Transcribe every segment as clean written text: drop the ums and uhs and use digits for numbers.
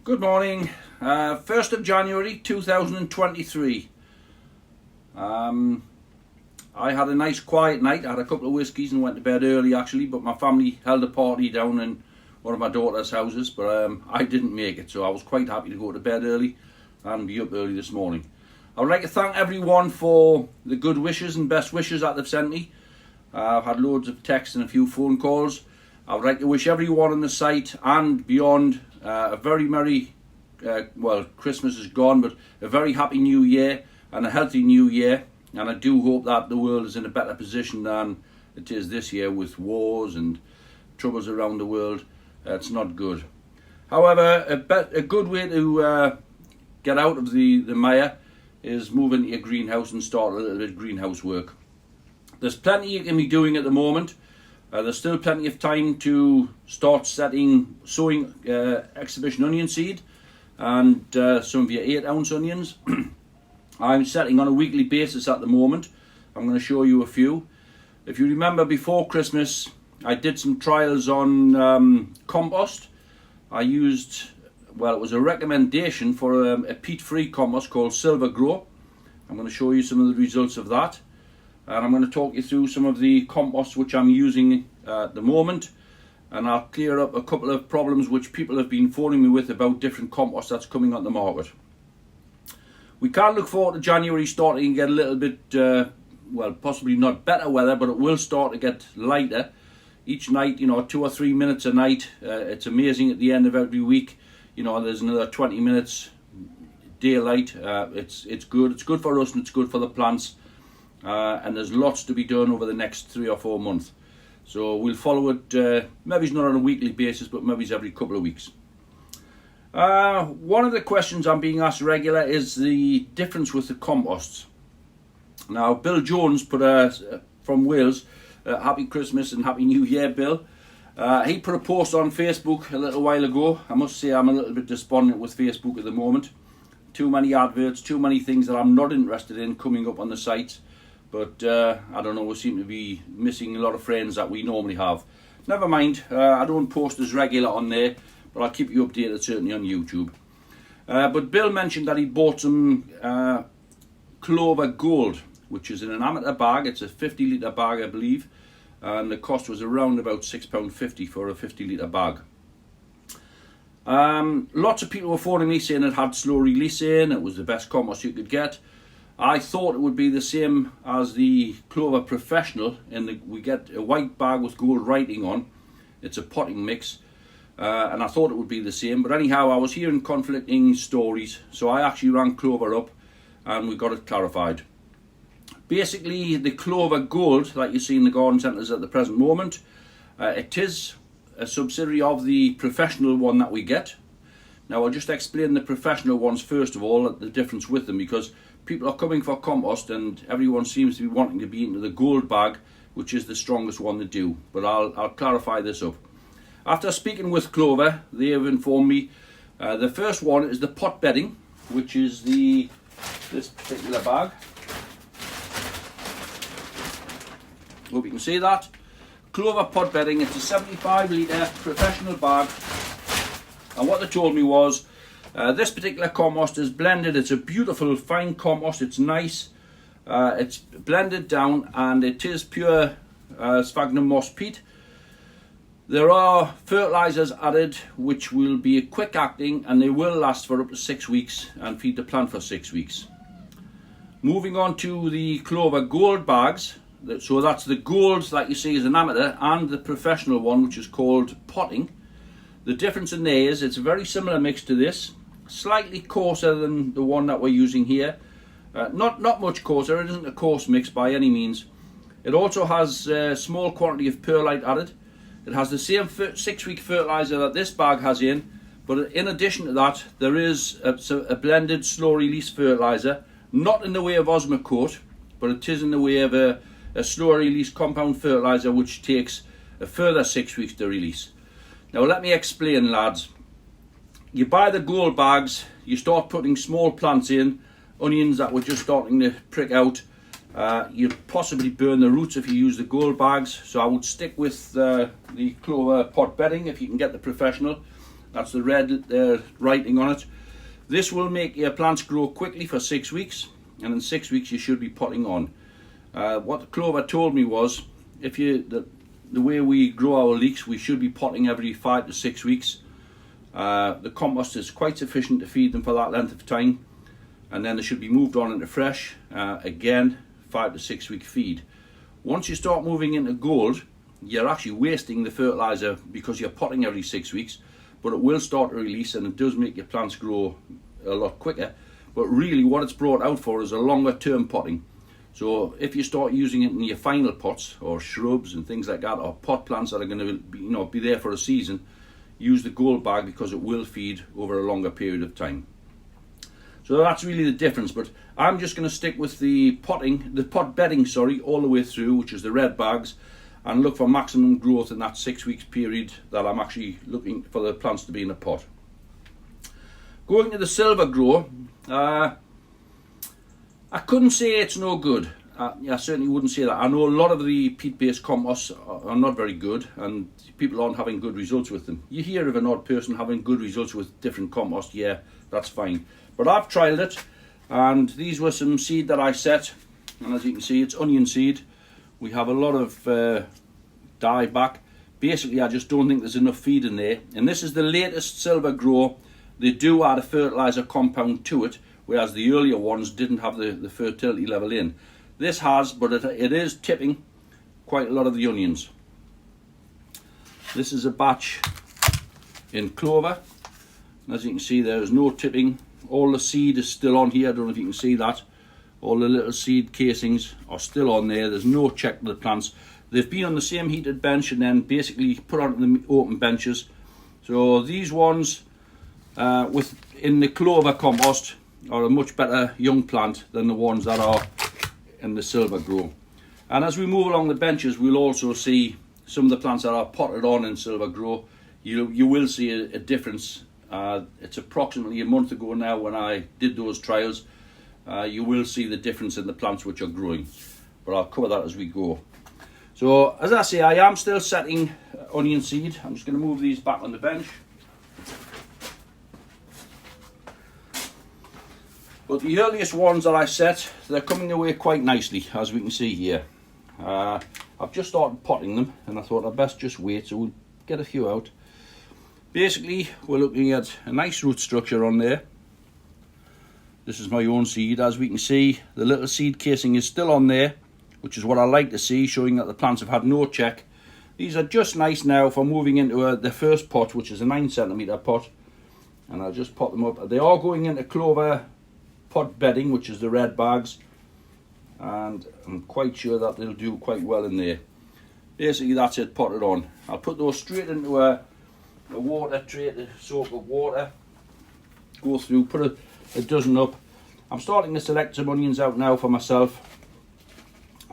Good morning, 1st of January 2023. I had a nice quiet night. I had a couple of whiskies and went to bed early actually, but my family held a party down in one of my daughter's houses, but I didn't make it, so I was quite happy to go to bed early and be up early this morning. I would like to thank everyone for the good wishes and best wishes that they've sent me. I've had loads of texts and a few phone calls. I would like to wish everyone on the site and beyond a very merry, Christmas is gone, but a very happy new year and a healthy new year. And I do hope that the world is in a better position than it is this year with wars and troubles around the world. It's not good. However, a good way to get out of the mire is move into your greenhouse and start a little bit of greenhouse work. There's plenty you can be doing at the moment. There's still plenty of time to start sowing exhibition onion seed and some of your 8-ounce onions. I'm setting on a weekly basis at the moment. I'm going to show you a few. If you remember, before Christmas I did some trials on compost. I used, it was a recommendation for a peat-free compost called Silver Grow. I'm going to show you some of the results of that. And I'm going to talk you through some of the compost which I'm using at the moment, and I'll clear up a couple of problems which people have been phoning me with about different compost that's coming on the market. We can look forward to January starting to get a little bit, possibly not better weather, but it will start to get lighter. Each night, 2 or 3 minutes a night. It's amazing at the end of every week, there's another 20 minutes daylight. It's good. It's good for us and it's good for the plants. And there's lots to be done over the next 3 or 4 months. So we'll follow it, maybe it's not on a weekly basis, but maybe it's every couple of weeks. One of the questions I'm being asked regular is the difference with the composts. Now, Bill Jones put from Wales, Happy Christmas and Happy New Year, Bill. He put a post on Facebook a little while ago. I must say I'm a little bit despondent with Facebook at the moment. Too many adverts, too many things that I'm not interested in coming up on the site. But I don't know, we seem to be missing a lot of friends that we normally have. Never mind, I don't post as regular on there, but I'll keep you updated certainly on YouTube. But Bill mentioned that he bought some Clover Gold, which is in an amateur bag. It's a 50-litre bag, I believe, and the cost was around about £6.50 for a 50-litre bag. Lots of people were phoning me saying it had slow release in, it was the best compost you could get. I thought it would be the same as the Clover Professional, we get a white bag with gold writing on. It's a potting mix, and I thought it would be the same. But anyhow, I was hearing conflicting stories, so I actually rang Clover up and we got it clarified. Basically, the Clover Gold, like you see in the garden centres at the present moment, it is a subsidiary of the Professional one that we get. Now, I'll just explain the Professional ones first of all, the difference with them, because people are coming for compost and everyone seems to be wanting to be into the gold bag, which is the strongest one to do. But I'll clarify this up. After speaking with Clover, they have informed me the first one is the pot bedding, which is this particular bag. Hope you can see that. Clover Pot Bedding, it's a 75-litre professional bag. And what they told me was, this particular compost is blended. It's a beautiful fine compost. It's nice. It's blended down and it is pure sphagnum moss peat. There are fertilizers added which will be quick acting and they will last for up to 6 weeks and feed the plant for 6 weeks. Moving on to the Clover Gold bags. So that's the gold that you see as an amateur and the professional one, which is called potting. The difference in there is it's a very similar mix to this. Slightly coarser than the one that we're using here. Not much coarser. It isn't a coarse mix by any means. It also has a small quantity of perlite added. It has the same 6-week fertilizer that this bag has in, but in addition to that there is a blended slow release fertilizer, not in the way of Osmocote, but it is in the way of a slow release compound fertilizer which takes a further 6 weeks to release. Now let me explain, lads. You buy the gold bags, you start putting small plants in, onions that were just starting to prick out. You'll possibly burn the roots if you use the gold bags, so I would stick with the Clover Pot Bedding if you can get the professional. That's the red writing on it. This will make your plants grow quickly for 6 weeks, and in 6 weeks you should be potting on. What Clover told me was, if the way we grow our leeks, we should be potting every 5 to 6 weeks. The compost is quite sufficient to feed them for that length of time, and then they should be moved on into fresh, again 5 to 6 week feed. Once you start moving into gold, you're actually wasting the fertilizer because you're potting every 6 weeks, but it will start to release, and it does make your plants grow a lot quicker. But really what it's brought out for is a longer term potting. So if you start using it in your final pots or shrubs and things like that, or pot plants that are going to be there for a season, use the gold bag because it will feed over a longer period of time. So that's really the difference. But I'm just going to stick with the pot bedding, all the way through, which is the red bags, and look for maximum growth in that 6 weeks period that I'm actually looking for the plants to be in a pot. Going to the silver grow, I couldn't say it's no good. I certainly wouldn't say that. I know a lot of the peat-based composts are not very good, and people aren't having good results with them. You hear of an odd person having good results with different compost, yeah, that's fine. But I've tried it, and these were some seed that I set, and as you can see, it's onion seed. We have a lot of dye back. Basically, I just don't think there's enough feed in there. And this is the latest silver grow. They do add a fertilizer compound to it, whereas the earlier ones didn't have the fertility level in. This has, but it is tipping quite a lot of the onions. This is a batch in clover. As you can see, there is no tipping. All the seed is still on here. I don't know if you can see that. All the little seed casings are still on there. There's no check to the plants. They've been on the same heated bench and then basically put onto the open benches. So these ones in the clover compost are a much better young plant than the ones that are in the silver grow. And as we move along the benches, we'll also see some of the plants that are potted on in silver grow. You will see a difference. It's approximately a month ago now when I did those trials. You will see the difference in the plants which are growing, but I'll cover that as we go. So as I say, I am still setting onion seed. I'm just going to move these back on the bench. But the earliest ones that I set, they're coming away quite nicely, as we can see here. I've just started potting them, and I thought I'd best just wait, so we'll get a few out. Basically, we're looking at a nice root structure on there. This is my own seed. As we can see, the little seed casing is still on there, which is what I like to see, showing that the plants have had no check. These are just nice now for moving into the first pot, which is a 9cm pot, and I'll just pot them up. They are going into Clover Pot Bedding, which is the red bags, and I'm quite sure that they'll do quite well in there. Basically, that's it, potted on. I'll put those straight into a water tray to soak up water. Go through, put a dozen up. I'm starting to select some onions out now for myself.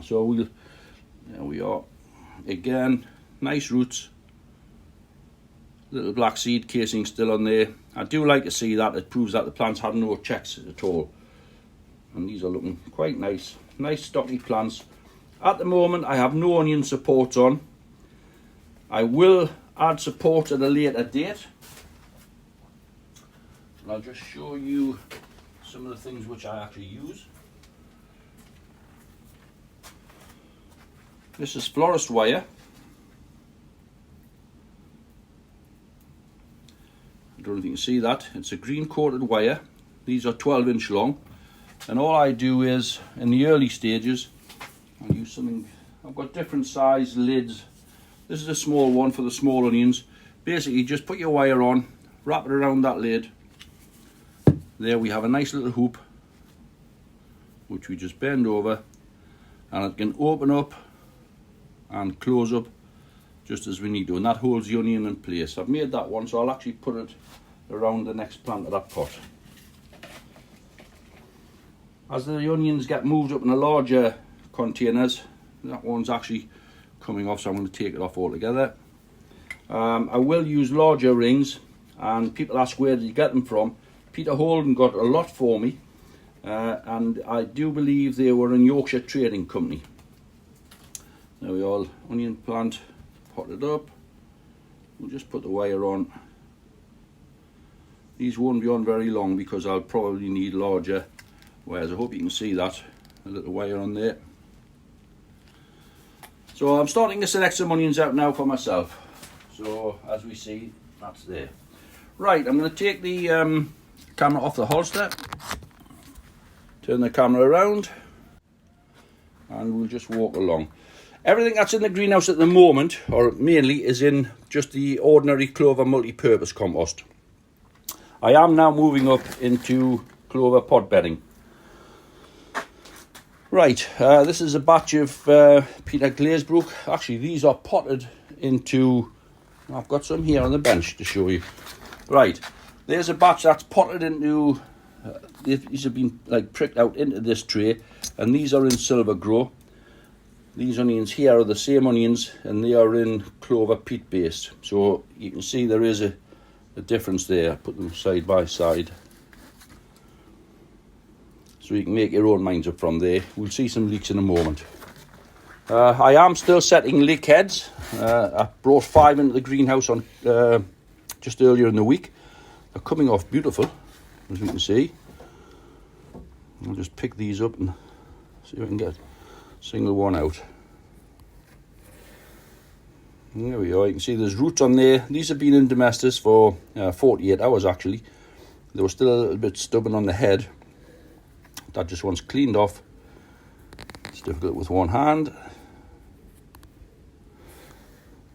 So there we are. Again, nice roots. Little black seed casing still on there. I do like to see that. It proves that the plants had no checks at all. And these are looking quite nice. Nice stocky plants. At the moment, I have no onion supports on. I will add support at a later date. And I'll just show you some of the things which I actually use. This is florist wire. I don't know if you can see that. It's a green coated wire. These are 12-inch long. And all I do is, in the early stages, I'll use something. I've got different size lids. This is a small one for the small onions. Basically, just put your wire on, wrap it around that lid. There we have a nice little hoop, which we just bend over, and it can open up and close up just as we need to, and that holds the onion in place. I've made that one, so I'll actually put it around the next plant of that pot. As the onions get moved up in the larger containers, that one's actually coming off, so I'm going to take it off altogether. I will use larger rings, and people ask where did you get them from. Peter Holden got a lot for me, and I do believe they were in Yorkshire Trading Company. There we are, onion plant potted up. We'll just put the wire on these won't be on very long because I'll probably need larger wires. I hope you can see that, a little wire on there. So I'm starting to select some onions out now for myself. So as we see, that's there. Right, I'm going to take the camera off the holster, turn the camera around, and we'll just walk along. Everything that's in the greenhouse at the moment, or mainly, is in just the ordinary Clover multi-purpose compost. I am now moving up into Clover Pot Bedding. Right, this is a batch of Peter Glazebrook. Actually, these are potted into... I've got some here on the bench to show you. Right, there's a batch that's potted into... these have been like pricked out into this tray, and these are in Silver Grow. These onions here are the same onions, and they are in Clover peat based. So you can see there is a difference there. Put them side by side, so you can make your own minds up from there. We'll see some leeks in a moment. I am still setting leek heads. I brought 5 into the greenhouse on just earlier in the week. They're coming off beautiful, as we can see. I'll just pick these up and see if I can get a single one out. There we are. You can see there's roots on there. These have been in domestos for 48 hours actually. They were still a little bit stubborn on the head. That just wants cleaned off. It's difficult with one hand.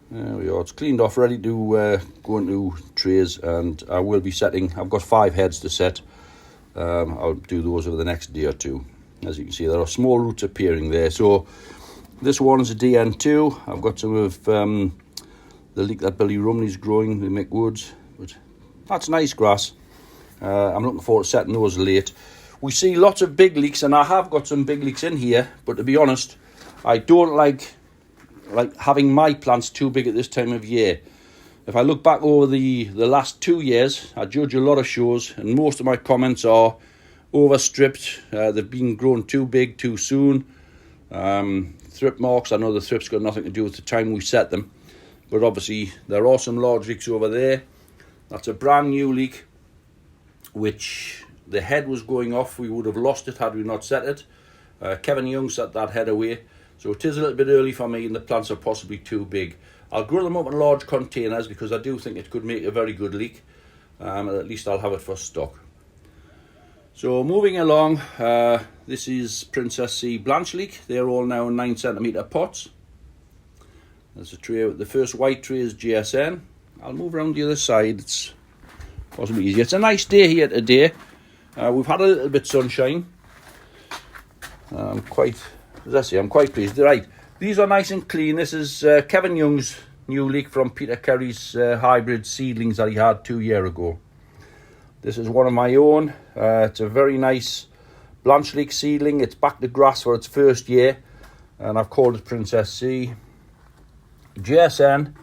There we are. It's cleaned off, ready to go into trays, and I will be setting. I've got 5 heads to set. I'll do those over the next day or two. As you can see, there are small roots appearing there. So this one is a DN2. I've got some of the leek that Billy Rumley's growing, the Mick Woods, but that's nice grass. I'm looking forward to setting those late. We see lots of big leeks, and I have got some big leeks in here, but to be honest, I don't like having my plants too big at this time of year. If I look back over the last 2 years, I judge a lot of shows, and most of my comments are overstripped. They've been grown too big too soon. Thrip marks, I know the thrip's got nothing to do with the time we set them, but obviously there are some large leeks over there. That's a brand new leek, which the head was going off. We would have lost it had we not set it. Kevin Young set that head away, so it is a little bit early for me, and the plants are possibly too big. I'll grow them up in large containers because I do think it could make a very good leek. At least I'll have it for stock. So moving along, this is Princess C Blanche leek. They're all now 9cm pots. There's a tray. The first white tray is GSN. I'll move around the other side. It's possibly easier. It's a nice day here today. We've had a little bit of sunshine. I'm quite pleased. Right, these are nice and clean. This is Kevin Young's new leek from Peter Kerry's hybrid seedlings that he had 2 years ago. This is one of my own. It's a very nice Blanche leek seedling. It's back to grass for its first year, and I've called it Princess C. GSN,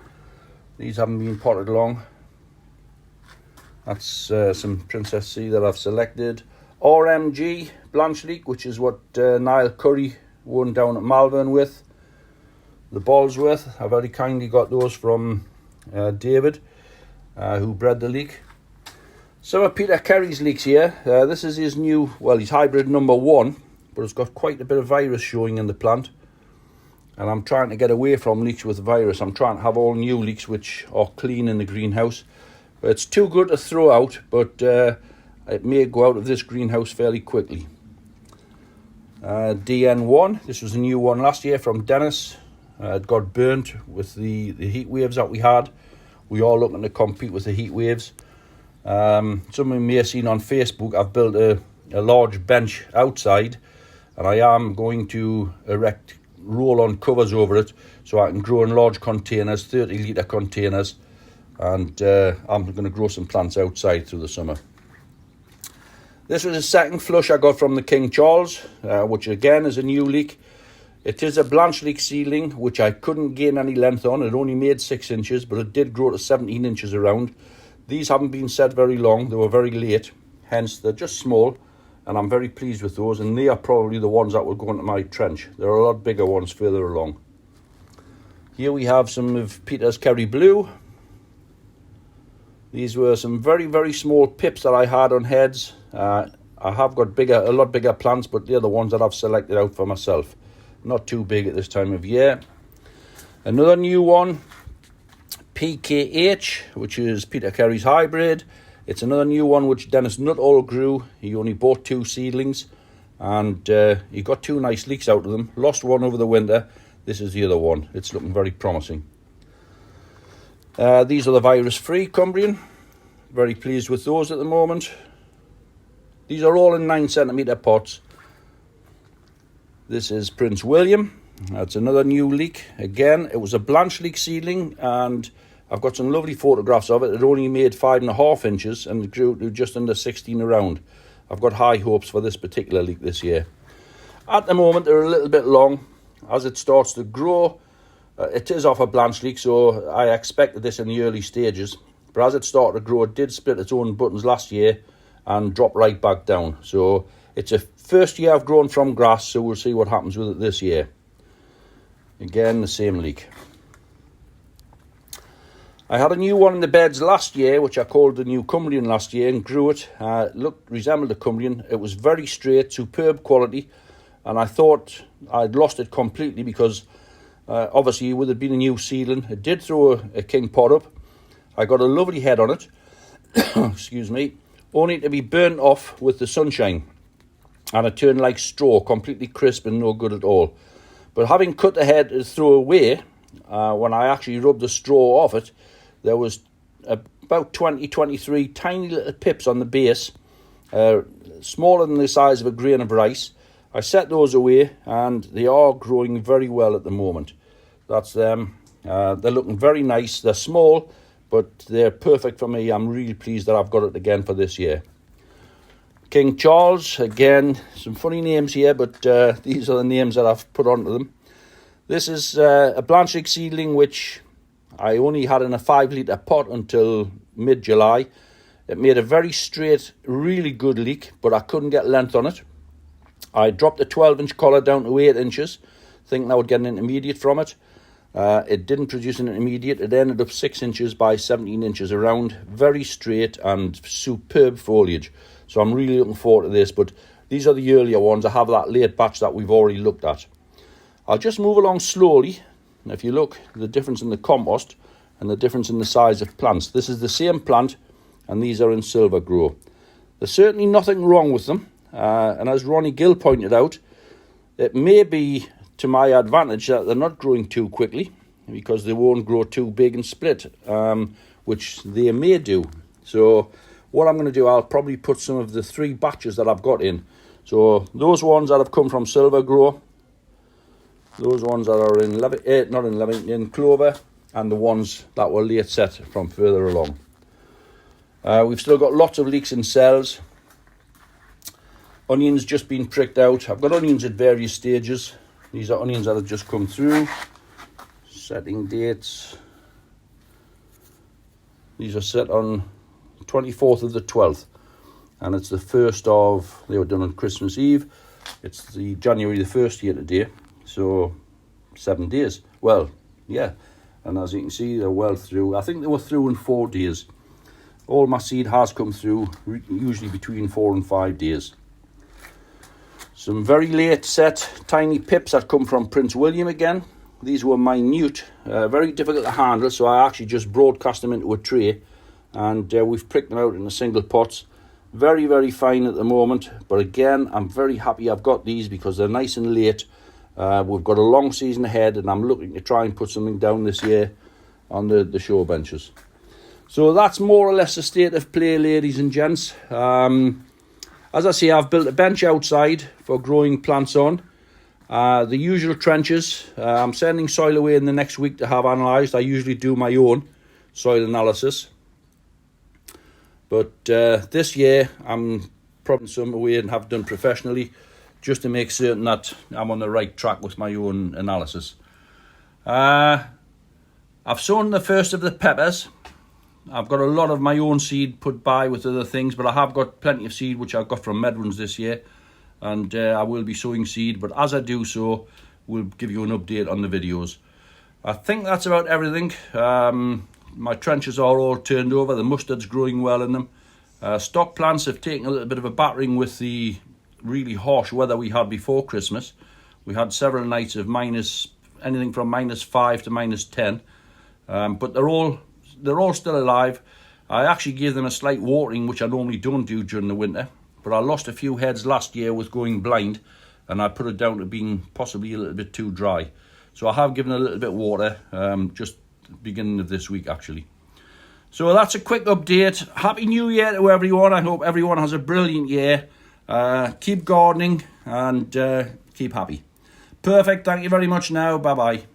these haven't been potted along. That's some Princess C that I've selected. RMG Blanche leek, which is what Niall Curry won down at Malvern with. The Ballsworth, I very kindly got those from David, who bred the leek. Some of Peter Kerry's leeks here. This is his new, his hybrid number 1, but it's got quite a bit of virus showing in the plant. And I'm trying to get away from leeks with virus. I'm trying to have all new leeks which are clean in the greenhouse. It's too good to throw out, but it may go out of this greenhouse fairly quickly. DN1, this was a new one last year from Dennis. It got burnt with the heat waves that we had. We are looking to compete with the heat waves. Some of you may have seen on Facebook, I've built a large bench outside, and I am going to erect roll-on covers over it so I can grow in large containers, 30-litre containers, and I'm going to grow some plants outside through the summer. This was a second flush I got from the King Charles, which again is a new leek. It is a Blanche leek seedling, which I couldn't gain any length on. It only made 6 inches, but it did grow to 17 inches around. These haven't been set very long. They were very late, hence they're just small, and I'm very pleased with those, and they are probably the ones that will go into my trench. There are a lot bigger ones further along. Here we have some of Peter's Kerry Blue. These were some very, very small pips that I had on heads. I have got a lot bigger plants, but they're the ones that I've selected out for myself. Not too big at this time of year. Another new one, PKH, which is Peter Carey's hybrid. It's another new one which Dennis Nuttall grew. He only bought 2 seedlings, and he got 2 nice leeks out of them. Lost one over the winter. This is the other one. It's looking very promising. These are the virus-free Cumbrian. Very pleased with those at the moment. These are all in 9cm pots. This is Prince William. That's another new leek. Again, it was a Blanche leek seedling, and I've got some lovely photographs of it. It only made 5.5 inches and it grew to just under 16 around. I've got high hopes for this particular leek this year. At the moment, they're a little bit long. As it starts to grow, it is off a Blanche leek, so I expected this in the early stages. But as it started to grow, it did split its own buttons last year and drop right back down. So it's a first year I've grown from grass, so we'll see what happens with it this year. Again, the same leek. I had a new one in the beds last year, which I called the new Cumbrian last year, and grew it. Resembled the Cumbrian. It was very straight, superb quality, and I thought I'd lost it completely because obviously with it being a new seedling, it did throw a king pot up. I got a lovely head on it, excuse me, only to be burnt off with the sunshine, and it turned like straw, completely crisp and no good at all. But having cut the head to throw away, when I actually rubbed the straw off it, there was about 23 tiny little pips on the base, smaller than the size of a grain of rice. I set those away, and they are growing very well at the moment. That's them. They're looking very nice. They're small, but they're perfect for me. I'm really pleased that I've got it again for this year. King Charles, again, some funny names here, but these are the names that I've put onto them. This is a Blanche leek seedling, which I only had in a 5-litre pot until mid-July. It made a very straight, really good leek, but I couldn't get length on it. I dropped the 12-inch collar down to 8 inches, thinking I would get an intermediate from it. It didn't produce an intermediate. It ended up 6 inches by 17 inches around. Very straight and superb foliage. So I'm really looking forward to this. But these are the earlier ones. I have that late batch that we've already looked at. I'll just move along slowly. If you look, the difference in the compost and the difference in the size of plants. This is the same plant, and these are in silver grow. There's certainly nothing wrong with them. And as Ronnie Gill pointed out, it may be to my advantage that they're not growing too quickly, because they won't grow too big and split, which they may do. So what I'm going to do, I'll probably put some of the 3 batches that I've got in. So those ones that have come from silver grow, those ones that are in Clover, and the ones that were late set from further along. We've still got lots of leeks in cells. Onions just been pricked out. I've got onions at various stages. These are onions that have just come through. Setting dates. These are set on 24th of the 12th. And it's the 1st of, they were done on Christmas Eve. It's the January the 1st here today. So 7 days. Well, yeah. And as you can see, they're well through. I think they were through in 4 days. All my seed has come through, usually between 4 and 5 days. Some very late set tiny pips that come from Prince William again. These were minute, very difficult to handle, so I actually just broadcast them into a tray, and we've pricked them out in the single pots. Very, very fine at the moment, but again, I'm very happy I've got these because they're nice and late. We've got a long season ahead, and I'm looking to try and put something down this year on the show benches. So that's more or less the state of play, ladies and gents. As I say, I've built a bench outside for growing plants on. The usual trenches. I'm sending soil away in the next week to have analysed. I usually do my own soil analysis. But this year, I'm probably some away and have done professionally, just to make certain that I'm on the right track with my own analysis. I've sown the first of the peppers. I've got a lot of my own seed put by with other things, but I have got plenty of seed which I've got from Medwin's this year, and I will be sowing seed, but as I do so, we'll give you an update on the videos. I think that's about everything. My trenches are all turned over. The mustard's growing well in them. Stock plants have taken a little bit of a battering with the really harsh weather we had before Christmas. We had several nights of anything from -5 to -10, but they're all still alive. I actually gave them a slight watering, which I normally don't do during the winter, but I lost a few heads last year with going blind, and I put it down to being possibly a little bit too dry. So I have given a little bit of water, just beginning of this week actually. So that's a quick update. Happy New Year to everyone. I hope everyone has a brilliant year. Keep gardening and keep happy. Perfect. Thank you very much now. Bye-bye.